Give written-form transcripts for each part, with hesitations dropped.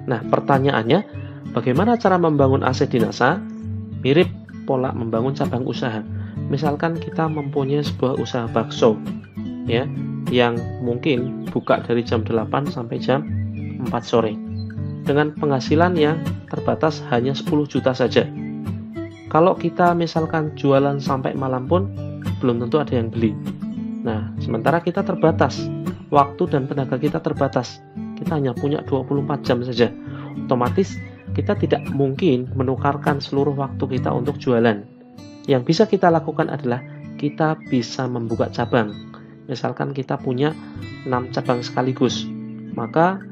Nah, pertanyaannya, bagaimana cara membangun aset di NASA? Mirip pola membangun cabang usaha. Misalkan kita mempunyai sebuah usaha bakso, ya, yang mungkin buka dari jam 8 sampai jam 4 sore. Dengan penghasilan yang terbatas hanya 10 juta saja. Kalau kita misalkan jualan sampai malam pun, belum tentu ada yang beli. Nah, sementara kita terbatas, waktu dan tenaga kita terbatas. Kita hanya punya 24 jam saja. Otomatis kita tidak mungkin menukarkan seluruh waktu kita untuk jualan. Yang bisa kita lakukan adalah kita bisa membuka cabang. Misalkan kita punya 6 cabang sekaligus, maka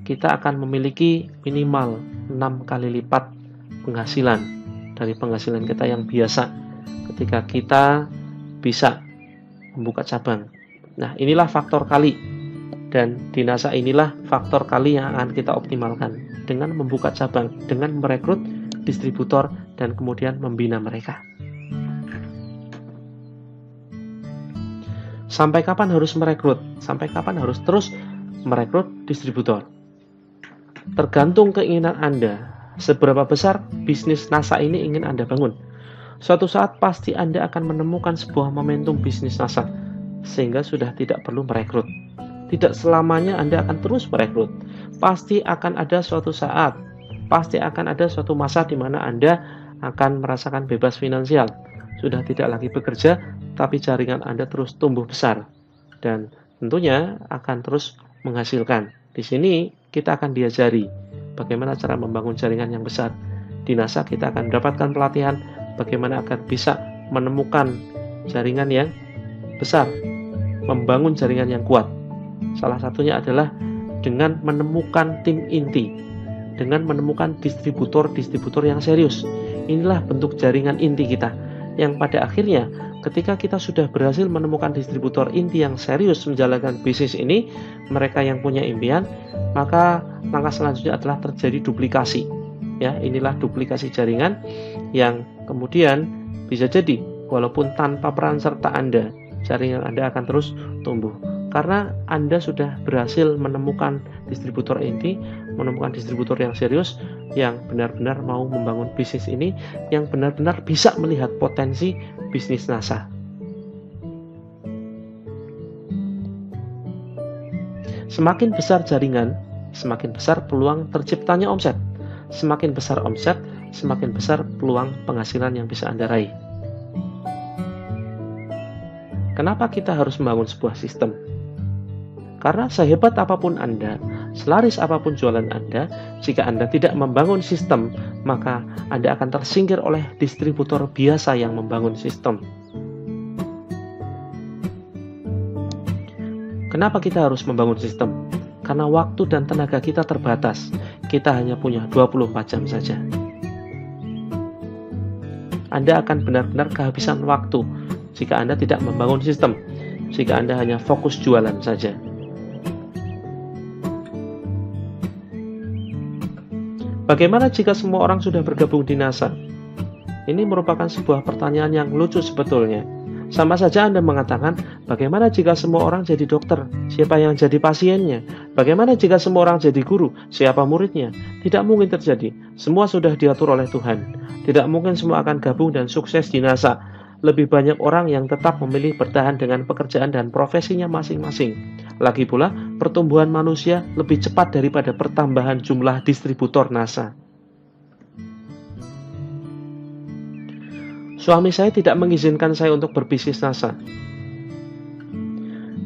kita akan memiliki minimal 6 kali lipat penghasilan dari penghasilan kita yang biasa ketika kita bisa membuka cabang. Nah, inilah faktor kali, dan di NASA inilah faktor kali yang akan kita optimalkan dengan membuka cabang, dengan merekrut distributor dan kemudian membina mereka. Sampai kapan harus merekrut? Sampai kapan harus terus merekrut distributor? Tergantung keinginan Anda, seberapa besar bisnis NASA ini ingin Anda bangun. Suatu saat pasti Anda akan menemukan sebuah momentum bisnis NASA, sehingga sudah tidak perlu merekrut. Tidak selamanya Anda akan terus merekrut. Pasti akan ada suatu saat, pasti akan ada suatu masa di mana Anda akan merasakan bebas finansial. Sudah tidak lagi bekerja, tapi jaringan Anda terus tumbuh besar. Dan tentunya akan terus menghasilkan. Di sini kita akan diajari bagaimana cara membangun jaringan yang besar. Di NASA kita akan mendapatkan pelatihan bagaimana agar bisa menemukan jaringan yang besar, membangun jaringan yang kuat. Salah satunya adalah dengan menemukan tim inti, dengan menemukan distributor-distributor yang serius. Inilah bentuk jaringan inti kita, yang pada akhirnya ketika kita sudah berhasil menemukan distributor inti yang serius menjalankan bisnis ini, mereka yang punya impian, maka langkah selanjutnya adalah terjadi duplikasi. Ya, inilah duplikasi jaringan yang kemudian bisa jadi walaupun tanpa peran serta Anda, jaringan Anda akan terus tumbuh. Karena Anda sudah berhasil menemukan distributor inti, menemukan distributor yang serius, yang benar-benar mau membangun bisnis ini, yang benar-benar bisa melihat potensi bisnis NASA. Semakin besar jaringan, semakin besar peluang terciptanya omset. Semakin besar omset, semakin besar peluang penghasilan yang bisa Anda raih. Kenapa kita harus membangun sebuah sistem? Karena sehebat apapun Anda, selaris apapun jualan Anda, jika Anda tidak membangun sistem, maka Anda akan tersingkir oleh distributor biasa yang membangun sistem. Kenapa kita harus membangun sistem? Karena waktu dan tenaga kita terbatas. Kita hanya punya 24 jam saja. Anda akan benar-benar kehabisan waktu jika Anda tidak membangun sistem, jika Anda hanya fokus jualan saja. Bagaimana jika semua orang sudah bergabung di NASA? Ini merupakan sebuah pertanyaan yang lucu sebetulnya. Sama saja Anda mengatakan, bagaimana jika semua orang jadi dokter? Siapa yang jadi pasiennya? Bagaimana jika semua orang jadi guru? Siapa muridnya? Tidak mungkin terjadi. Semua sudah diatur oleh Tuhan. Tidak mungkin semua akan gabung dan sukses di NASA. Lebih banyak orang yang tetap memilih bertahan dengan pekerjaan dan profesinya masing-masing. Lagi pula, pertumbuhan manusia lebih cepat daripada pertambahan jumlah distributor NASA. Suami saya tidak mengizinkan saya untuk berbisnis NASA.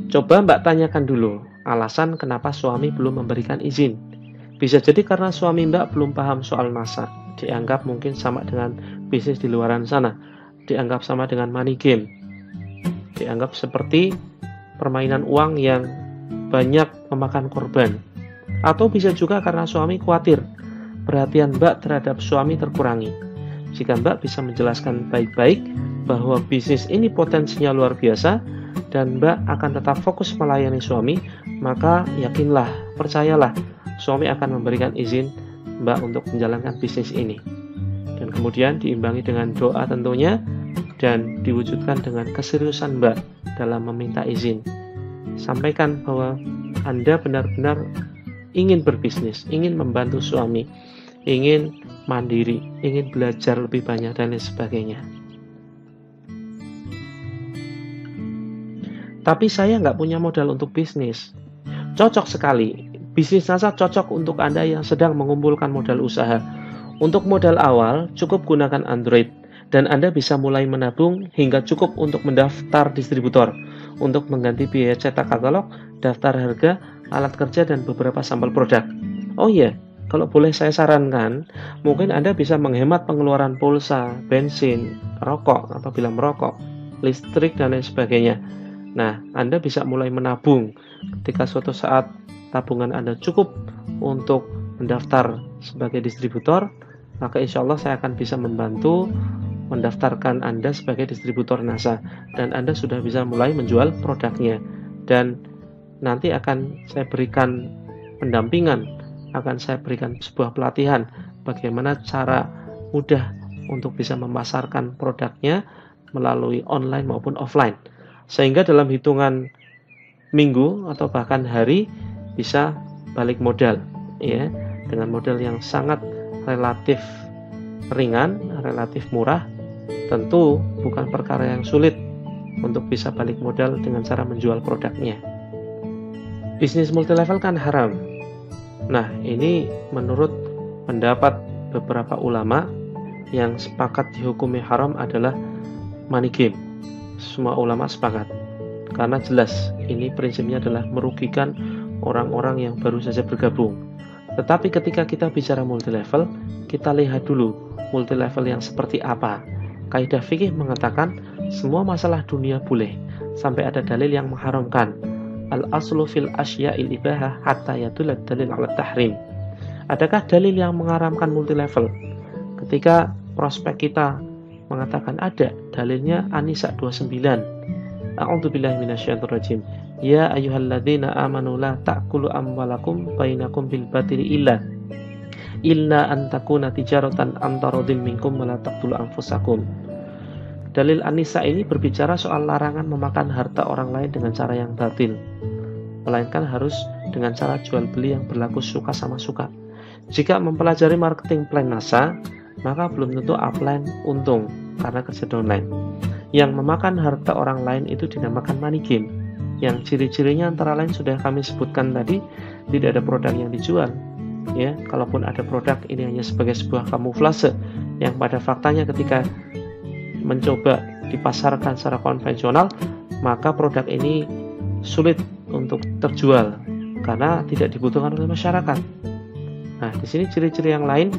Coba Mbak tanyakan dulu alasan kenapa suami belum memberikan izin. Bisa jadi karena suami Mbak belum paham soal NASA. Dianggap mungkin sama dengan bisnis di luaran sana. Dianggap sama dengan money game. Dianggap seperti permainan uang yang banyak memakan korban. Atau bisa juga karena suami khawatir perhatian Mbak terhadap suami terkurangi. Jika Mbak bisa menjelaskan baik-baik bahwa bisnis ini potensinya luar biasa dan Mbak akan tetap fokus melayani suami, maka yakinlah, percayalah, suami akan memberikan izin Mbak untuk menjalankan bisnis ini. Dan kemudian diimbangi dengan doa tentunya, dan diwujudkan dengan keseriusan Mbak dalam meminta izin. Sampaikan bahwa Anda benar-benar ingin berbisnis, ingin membantu suami, ingin mandiri, ingin belajar lebih banyak dan lain sebagainya. Tapi saya nggak punya modal untuk bisnis. Cocok sekali. Bisnis NASA cocok untuk Anda yang sedang mengumpulkan modal usaha. Untuk modal awal, cukup gunakan Android, dan Anda bisa mulai menabung hingga cukup untuk mendaftar distributor, untuk mengganti biaya cetak katalog, daftar harga, alat kerja, dan beberapa sampel produk. Oh iya, kalau boleh saya sarankan, mungkin Anda bisa menghemat pengeluaran pulsa, bensin, rokok apabila merokok, listrik, dan lain sebagainya. Nah, Anda bisa mulai menabung ketika suatu saat tabungan Anda cukup untuk mendaftar sebagai distributor, maka insya Allah saya akan bisa membantu mendaftarkan Anda sebagai distributor NASA, dan Anda sudah bisa mulai menjual produknya, dan nanti akan saya berikan pendampingan, akan saya berikan sebuah pelatihan bagaimana cara mudah untuk bisa memasarkan produknya melalui online maupun offline, sehingga dalam hitungan minggu atau bahkan hari bisa balik modal, ya, dengan modal yang sangat relatif ringan, relatif murah. Tentu bukan perkara yang sulit untuk bisa balik modal dengan cara menjual produknya. Bisnis multilevel kan haram. Nah, ini menurut pendapat beberapa ulama yang sepakat dihukumi haram adalah money game. Semua ulama sepakat, karena jelas ini prinsipnya adalah merugikan orang-orang yang baru saja bergabung. Tetapi ketika kita bicara multilevel, kita lihat dulu multilevel yang seperti apa. Kaidah fikih mengatakan semua masalah dunia boleh sampai ada dalil yang mengharamkan. Al-aslu fil asya'il ibahah hatta yadullad dalil ala tahrim. Adakah dalil yang mengharamkan multilevel? Ketika prospek kita mengatakan ada, dalilnya An-Nisa 29. A'udzubillahi minasyaitonirrajim. Ya ayyuhalladzina amanu la ta'kulu amwalakum bainakum bil batili illa an takuna tijaratan antaradin minkum wa la taqtulu anfusakum. Dalil An-Nisa ini berbicara soal larangan memakan harta orang lain dengan cara yang batil, melainkan harus dengan cara jual beli yang berlaku suka sama suka. Jika mempelajari marketing plan NASA, maka belum tentu upline untung karena kerja downline. Yang memakan harta orang lain itu dinamakan money game, yang ciri-cirinya antara lain sudah kami sebutkan tadi. Tidak ada produk yang dijual, ya. Kalaupun ada produk, ini hanya sebagai sebuah kamuflase yang pada faktanya ketika mencoba dipasarkan secara konvensional, maka produk ini sulit untuk terjual karena tidak dibutuhkan oleh masyarakat. Nah, di sini ciri-ciri yang lain,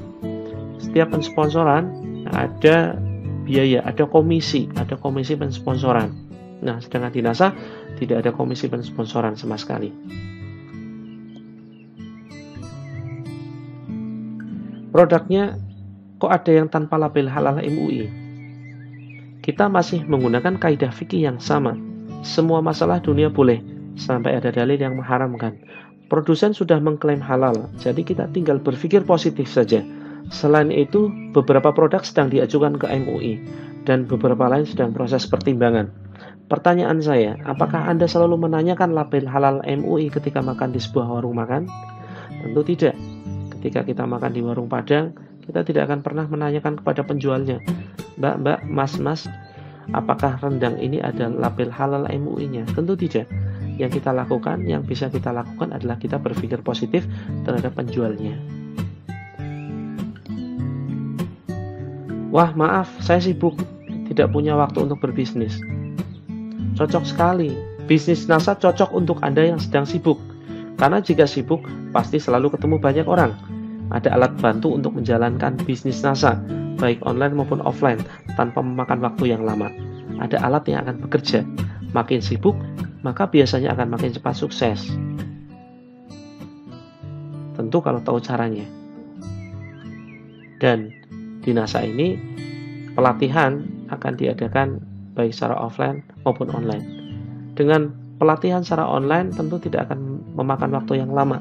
setiap pensponsoran ada biaya, ada komisi pensponsoran. Nah, sedangkan di NASA tidak ada komisi pensponsoran sama sekali. Produknya kok ada yang tanpa label halal MUI? Kita masih menggunakan kaidah fikih yang sama. Semua masalah dunia boleh sampai ada dalil yang mengharamkan. Produsen sudah mengklaim halal, jadi kita tinggal berpikir positif saja. Selain itu, beberapa produk sedang diajukan ke MUI dan beberapa lain sedang proses pertimbangan. Pertanyaan saya, apakah Anda selalu menanyakan label halal MUI ketika makan di sebuah warung makan? Tentu tidak. Ketika kita makan di warung Padang, kita tidak akan pernah menanyakan kepada penjualnya, Mbak, Mas, apakah rendang ini ada label halal MUI-nya? Tentu tidak. Yang bisa kita lakukan adalah kita berpikir positif terhadap penjualnya. Wah, maaf, saya sibuk, tidak punya waktu untuk berbisnis. Cocok sekali. Bisnis NASA cocok untuk Anda yang sedang sibuk. Karena jika sibuk, pasti selalu ketemu banyak orang. Ada alat bantu untuk menjalankan bisnis NASA, baik online maupun offline, tanpa memakan waktu yang lama. Ada alat yang akan bekerja. Makin sibuk, maka biasanya akan makin cepat sukses. Tentu kalau tahu caranya. Dan di NASA ini, pelatihan akan diadakan baik secara offline maupun online. Dengan pelatihan secara online tentu tidak akan memakan waktu yang lama,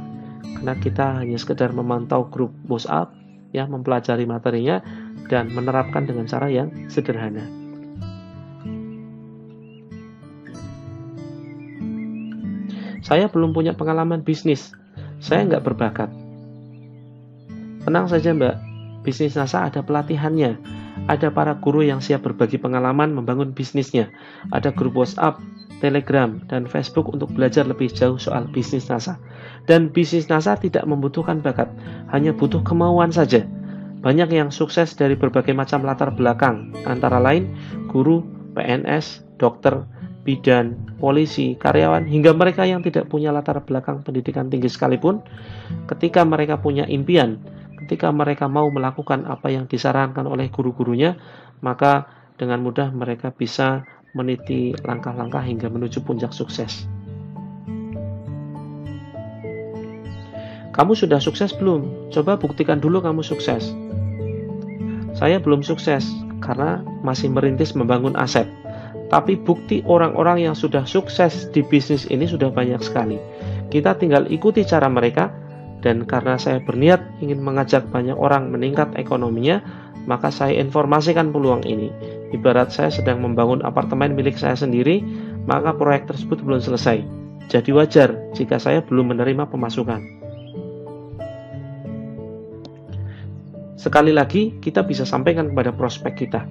karena kita hanya sekedar memantau grup WhatsApp, ya, mempelajari materinya dan menerapkan dengan cara yang sederhana. Saya belum punya pengalaman bisnis. Saya nggak berbakat. Tenang saja Mbak, bisnis NASA ada pelatihannya. Ada para guru yang siap berbagi pengalaman membangun bisnisnya. Ada grup WhatsApp, Telegram, dan Facebook untuk belajar lebih jauh soal bisnis NASA. Dan bisnis NASA tidak membutuhkan bakat, hanya butuh kemauan saja. Banyak yang sukses dari berbagai macam latar belakang, antara lain guru, PNS, dokter, bidan, polisi, karyawan, hingga mereka yang tidak punya latar belakang pendidikan tinggi sekalipun. Ketika mereka punya impian, ketika mereka mau melakukan apa yang disarankan oleh guru-gurunya, maka dengan mudah mereka bisa meniti langkah-langkah hingga menuju puncak sukses. Kamu sudah sukses belum? Coba buktikan dulu kamu sukses. Saya belum sukses karena masih merintis membangun aset. Tapi bukti orang-orang yang sudah sukses di bisnis ini sudah banyak sekali. Kita tinggal ikuti cara mereka, dan karena saya berniat ingin mengajak banyak orang meningkat ekonominya, maka saya informasikan peluang ini. Ibarat saya sedang membangun apartemen milik saya sendiri, maka proyek tersebut belum selesai. Jadi wajar jika saya belum menerima pemasukan. Sekali lagi, kita bisa sampaikan kepada prospek kita,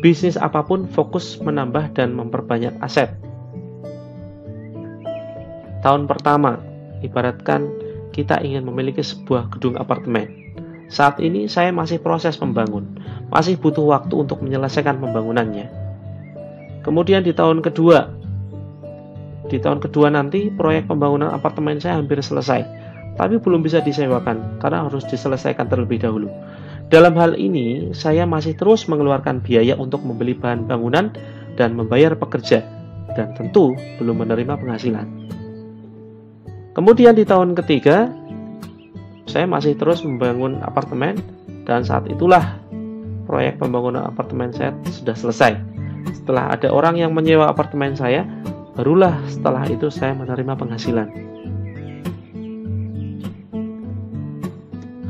bisnis apapun fokus menambah dan memperbanyak aset. Tahun pertama, ibaratkan kita ingin memiliki sebuah gedung apartemen. Saat ini saya masih proses membangun, masih butuh waktu untuk menyelesaikan pembangunannya. Kemudian di tahun kedua nanti proyek pembangunan apartemen saya hampir selesai, tapi belum bisa disewakan karena harus diselesaikan terlebih dahulu. Dalam hal ini, saya masih terus mengeluarkan biaya untuk membeli bahan bangunan dan membayar pekerja, dan tentu belum menerima penghasilan. Kemudian di tahun ketiga, saya masih terus membangun apartemen, dan saat itulah proyek pembangunan apartemen saya sudah selesai. Setelah ada orang yang menyewa apartemen saya, barulah setelah itu saya menerima penghasilan.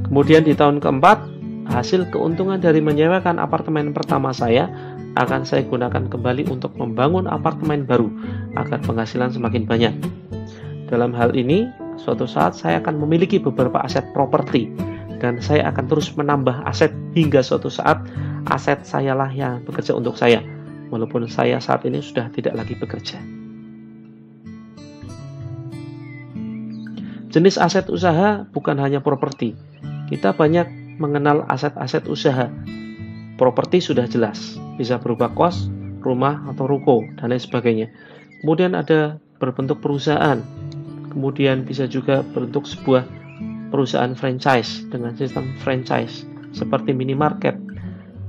Kemudian di tahun keempat, hasil keuntungan dari menyewakan apartemen pertama saya akan saya gunakan kembali untuk membangun apartemen baru agar penghasilan semakin banyak. Dalam hal ini, suatu saat saya akan memiliki beberapa aset properti dan saya akan terus menambah aset hingga suatu saat aset sayalah yang bekerja untuk saya, walaupun saya saat ini sudah tidak lagi bekerja. Jenis aset usaha bukan hanya properti. Kita banyak mengenal aset-aset usaha. Properti sudah jelas, bisa berupa kos, rumah, atau ruko, dan lain sebagainya. Kemudian ada berbentuk perusahaan, kemudian bisa juga berbentuk sebuah perusahaan franchise dengan sistem franchise, seperti minimarket,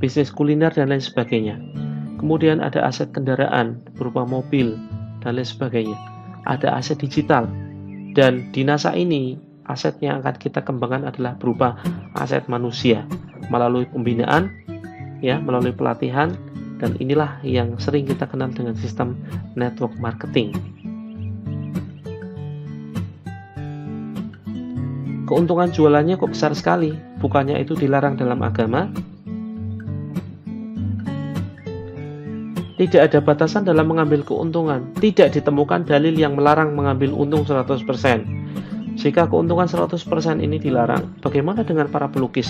bisnis kuliner, dan lain sebagainya. Kemudian ada aset kendaraan, berupa mobil, dan lain sebagainya. Ada aset digital, dan di NASA ini, aset yang akan kita kembangkan adalah berupa aset manusia melalui pembinaan, melalui pelatihan, dan inilah yang sering kita kenal dengan sistem network marketing. Keuntungan jualannya kok besar sekali, bukannya itu dilarang dalam agama? Tidak ada batasan dalam mengambil keuntungan, tidak ditemukan dalil yang melarang mengambil untung 100%. Jika keuntungan 100% ini dilarang, bagaimana dengan para pelukis?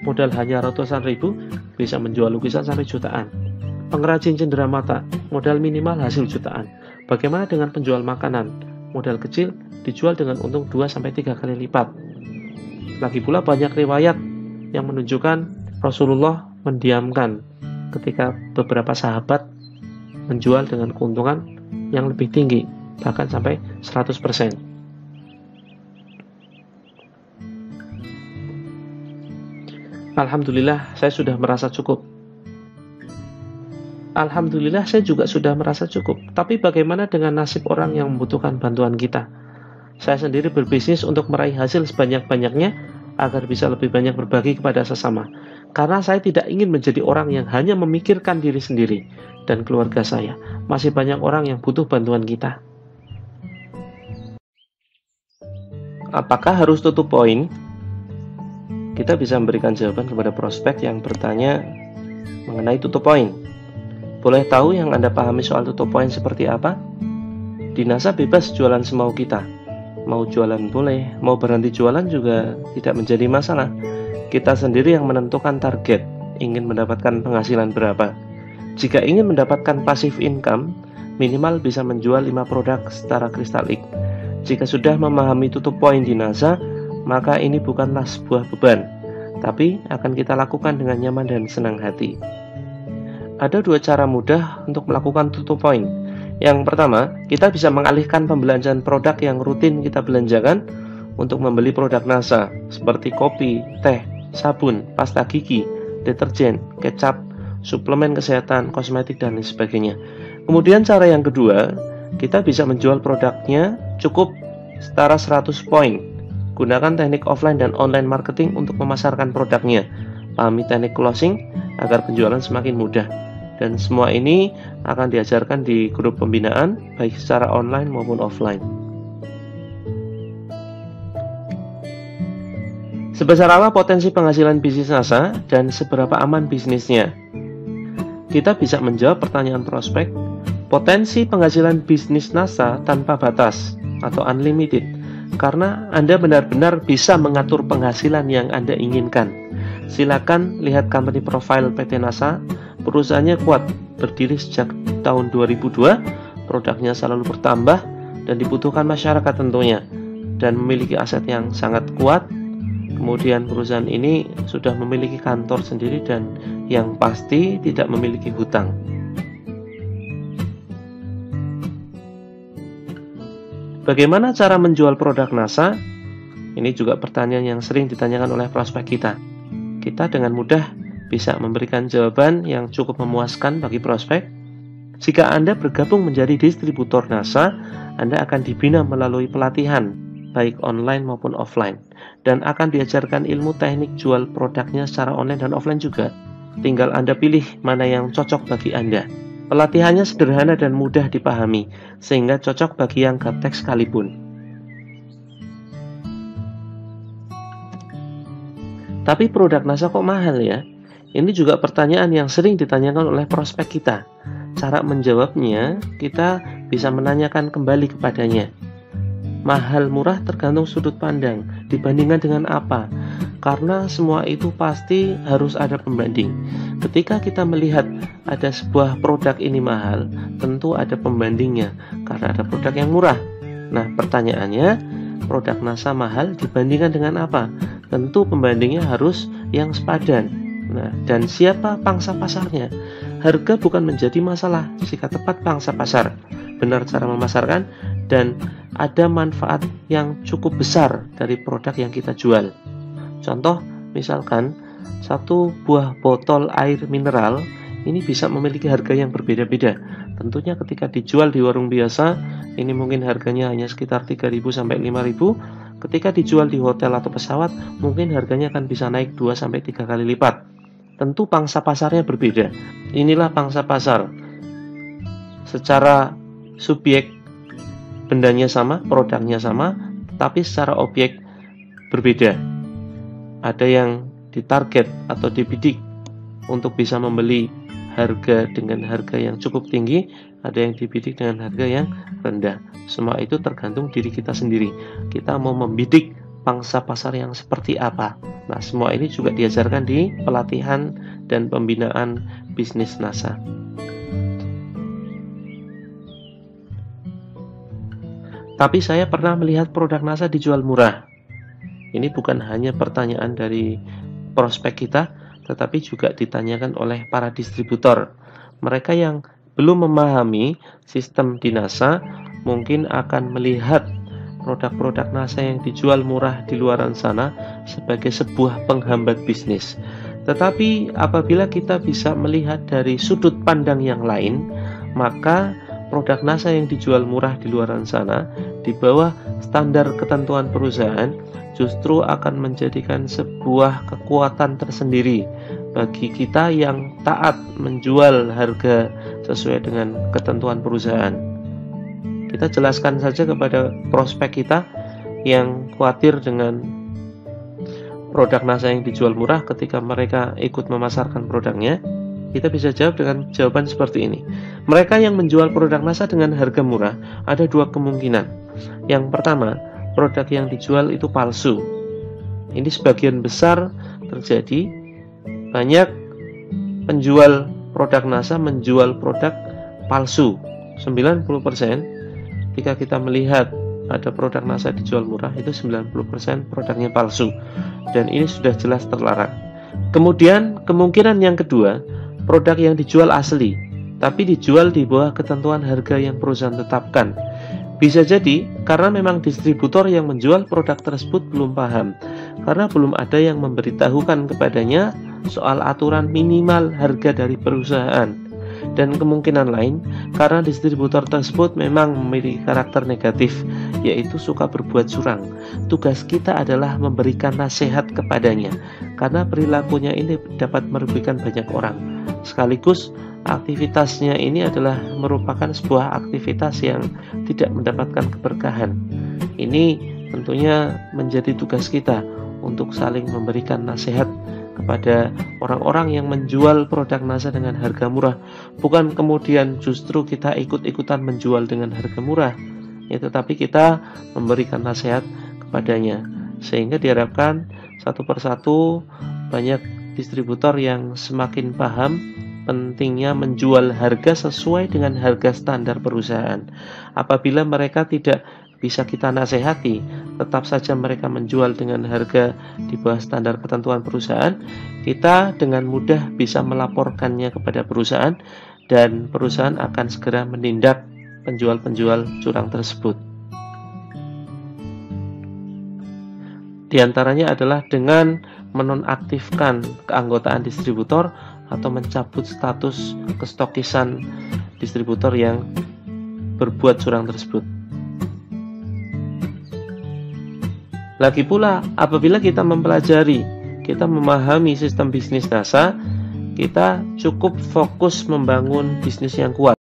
Modal hanya ratusan ribu, bisa menjual lukisan sampai jutaan. Pengrajin cenderamata, modal minimal hasil jutaan. Bagaimana dengan penjual makanan? Modal kecil, dijual dengan untung 2-3 kali lipat. Lagi pula banyak riwayat yang menunjukkan Rasulullah mendiamkan ketika beberapa sahabat menjual dengan keuntungan yang lebih tinggi, bahkan sampai 100%. Alhamdulillah, saya sudah merasa cukup. Alhamdulillah, saya juga sudah merasa cukup. Tapi bagaimana dengan nasib orang yang membutuhkan bantuan kita? Saya sendiri berbisnis untuk meraih hasil sebanyak-banyaknya agar bisa lebih banyak berbagi kepada sesama. Karena saya tidak ingin menjadi orang yang hanya memikirkan diri sendiri dan keluarga saya. Masih banyak orang yang butuh bantuan kita. Apakah harus tutup poin? Kita bisa memberikan jawaban kepada prospek yang bertanya mengenai tutup poin. Boleh tahu yang Anda pahami soal tutup poin seperti apa? Di NASA bebas jualan semau kita. Mau jualan boleh, mau berhenti jualan juga tidak menjadi masalah. Kita sendiri yang menentukan target, ingin mendapatkan penghasilan berapa. Jika ingin mendapatkan passive income, minimal bisa menjual 5 produk secara kristalik. Jika sudah memahami tutup poin di NASA, maka ini bukanlah sebuah beban, tapi akan kita lakukan dengan nyaman dan senang hati. Ada 2 cara mudah untuk melakukan tutup poin. Yang pertama, kita bisa mengalihkan pembelanjaan produk yang rutin kita belanjakan untuk membeli produk NASA seperti kopi, teh, sabun, pasta gigi, deterjen, kecap, suplemen kesehatan, kosmetik, dan lain sebagainya. Kemudian cara yang kedua, kita bisa menjual produknya cukup setara 100 poin. Gunakan teknik offline dan online marketing untuk memasarkan produknya. Pahami teknik closing agar penjualan semakin mudah. Dan semua ini akan diajarkan di grup pembinaan, baik secara online maupun offline. Sebesar apa potensi penghasilan bisnis NASA dan seberapa aman bisnisnya? Kita bisa menjawab pertanyaan prospek, potensi penghasilan bisnis NASA tanpa batas atau unlimited, karena Anda benar-benar bisa mengatur penghasilan yang Anda inginkan. Silakan lihat company profile PT NASA. Perusahaannya kuat, berdiri sejak tahun 2002, produknya selalu bertambah dan dibutuhkan masyarakat tentunya, dan memiliki aset yang sangat kuat. Kemudian perusahaan ini sudah memiliki kantor sendiri dan yang pasti tidak memiliki hutang. Bagaimana cara menjual produk NASA? Ini juga pertanyaan yang sering ditanyakan oleh prospek kita. Kita dengan mudah bisa memberikan jawaban yang cukup memuaskan bagi prospek. Jika Anda bergabung menjadi distributor NASA, Anda akan dibina melalui pelatihan, baik online maupun offline, dan akan diajarkan ilmu teknik jual produknya secara online dan offline juga. Tinggal Anda pilih mana yang cocok bagi Anda. Pelatihannya sederhana dan mudah dipahami, sehingga cocok bagi yang gaptek sekalipun. Tapi produk NASA kok mahal ya? Ini juga pertanyaan yang sering ditanyakan oleh prospek kita. Cara menjawabnya, kita bisa menanyakan kembali kepadanya. Mahal murah tergantung sudut pandang, dibandingkan dengan apa? Karena semua itu pasti harus ada pembanding. Ketika kita melihat ada sebuah produk ini mahal, tentu ada pembandingnya, karena ada produk yang murah. Nah, pertanyaannya, produk NASA mahal dibandingkan dengan apa? Tentu pembandingnya harus yang sepadan. Nah, dan siapa pangsa pasarnya? Harga bukan menjadi masalah jika tepat pangsa pasar, benar cara memasarkan, dan ada manfaat yang cukup besar dari produk yang kita jual. Contoh, misalkan satu buah botol air mineral ini bisa memiliki harga yang berbeda-beda. Tentunya ketika dijual di warung biasa, ini mungkin harganya hanya sekitar 3.000 sampai 5.000. Ketika dijual di hotel atau pesawat, mungkin harganya akan bisa naik 2 sampai 3 kali lipat. Tentu pangsa pasarnya berbeda. Inilah pangsa pasar. Secara subjek bendanya sama, produknya sama, tapi secara objek berbeda. Ada yang ditarget atau dibidik untuk bisa membeli harga dengan harga yang cukup tinggi, ada yang dibidik dengan harga yang rendah. Semua itu tergantung diri kita sendiri. Kita mau membidik pangsa pasar yang seperti apa. Nah, semua ini juga diajarkan di pelatihan dan pembinaan bisnis NASA. Tapi saya pernah melihat produk NASA dijual murah. Ini bukan hanya pertanyaan dari prospek kita, tetapi juga ditanyakan oleh para distributor. Mereka yang belum memahami sistem di NASA mungkin akan melihat produk-produk NASA yang dijual murah di luaran sana sebagai sebuah penghambat bisnis. Tetapi apabila kita bisa melihat dari sudut pandang yang lain, maka produk NASA yang dijual murah di luaran sana di bawah standar ketentuan perusahaan justru akan menjadikan sebuah kekuatan tersendiri bagi kita yang taat menjual harga sesuai dengan ketentuan perusahaan. Kita jelaskan saja kepada prospek kita yang khawatir dengan produk NASA yang dijual murah ketika mereka ikut memasarkan produknya. Kita bisa jawab dengan jawaban seperti ini. Mereka yang menjual produk NASA dengan harga murah ada dua kemungkinan. Yang pertama, produk yang dijual itu palsu. Ini sebagian besar terjadi, banyak penjual produk NASA menjual produk palsu. 90% ketika kita melihat ada produk NASA dijual murah, itu 90% produknya palsu, dan ini sudah jelas terlarang. Kemudian kemungkinan yang kedua, produk yang dijual asli tapi dijual di bawah ketentuan harga yang perusahaan tetapkan. Bisa jadi karena memang distributor yang menjual produk tersebut belum paham, karena belum ada yang memberitahukan kepadanya soal aturan minimal harga dari perusahaan. Dan kemungkinan lain karena distributor tersebut memang memiliki karakter negatif, yaitu suka berbuat curang. Tugas kita adalah memberikan nasihat kepadanya, karena perilakunya ini dapat merugikan banyak orang. Sekaligus aktivitasnya ini adalah merupakan sebuah aktivitas yang tidak mendapatkan keberkahan. Ini tentunya menjadi tugas kita untuk saling memberikan nasihat kepada orang-orang yang menjual produk NASA dengan harga murah, bukan kemudian justru kita ikut-ikutan menjual dengan harga murah, ya, tetapi kita memberikan nasihat kepadanya, sehingga diharapkan satu persatu banyak distributor yang semakin paham pentingnya menjual harga sesuai dengan harga standar perusahaan. Apabila mereka tidak bisa kita nasihati, tetap saja mereka menjual dengan harga di bawah standar ketentuan perusahaan, kita dengan mudah bisa melaporkannya kepada perusahaan, dan perusahaan akan segera menindak penjual-penjual curang tersebut. Di antaranya adalah dengan menonaktifkan keanggotaan distributor atau mencabut status kestokisan distributor yang berbuat curang tersebut. Lagi pula, apabila kita mempelajari, kita memahami sistem bisnis NASA, kita cukup fokus membangun bisnis yang kuat.